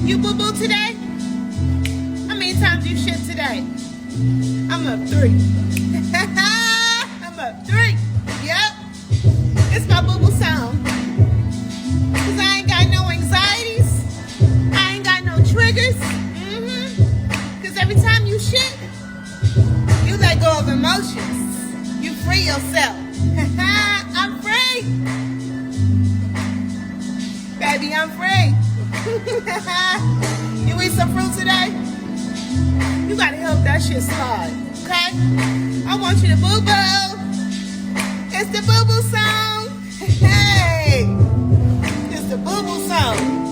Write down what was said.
You boo-boo today? How many times you shit today? I'm up 3. I'm up 3. Yep. It's my boo-boo song. Cause I ain't got no anxieties. I ain't got no triggers. Cause every time you shit, you let go of emotions. You free yourself. I'm free. Baby, I'm free. You eat some fruit today? You gotta help that shit slide, okay? I want you to boo-boo. It's the boo-boo song. Hey, it's the boo-boo song.